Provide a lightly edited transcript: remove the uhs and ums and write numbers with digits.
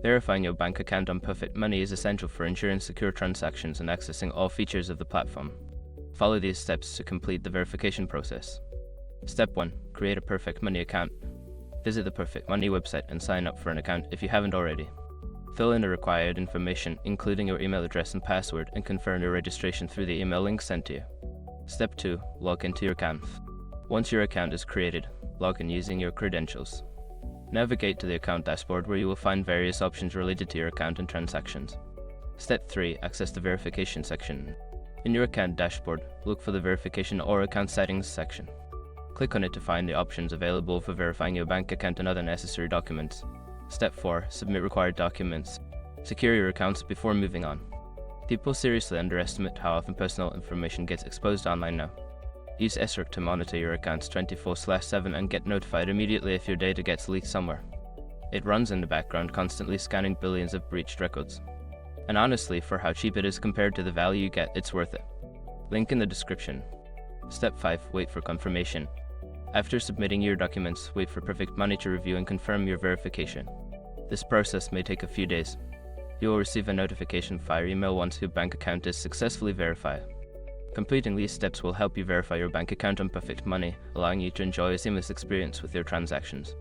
Verifying your bank account on Perfect Money is essential for ensuring secure transactions and accessing all features of the platform. Follow these steps to complete the verification process. Step 1. Create a Perfect Money account. Visit the Perfect Money website and sign up for an account if you haven't already. Fill in the required information, including your email address and password, and confirm your registration through the email link sent to you. Step 2. Log into your account. Once your account is created, log in using your credentials. Navigate to the account dashboard where you will find various options related to your account and transactions. Step 3. Access the verification section. In your account dashboard, look for the verification or account settings section. Click on it to find the options available for verifying your bank account and other necessary documents. Step 4. Submit required documents. Secure your accounts before moving on. People seriously underestimate how often personal information gets exposed online now. Use SRIC to monitor your accounts 24/7 and get notified immediately if your data gets leaked somewhere. It runs in the background, constantly scanning billions of breached records. And honestly, for how cheap it is compared to the value you get, it's worth it. Link in the description. Step 5. Wait for confirmation. After submitting your documents, wait for Perfect Money to review and confirm your verification. This process may take a few days. You will receive a notification via email once your bank account is successfully verified. Completing these steps will help you verify your bank account on Perfect Money, allowing you to enjoy a seamless experience with your transactions.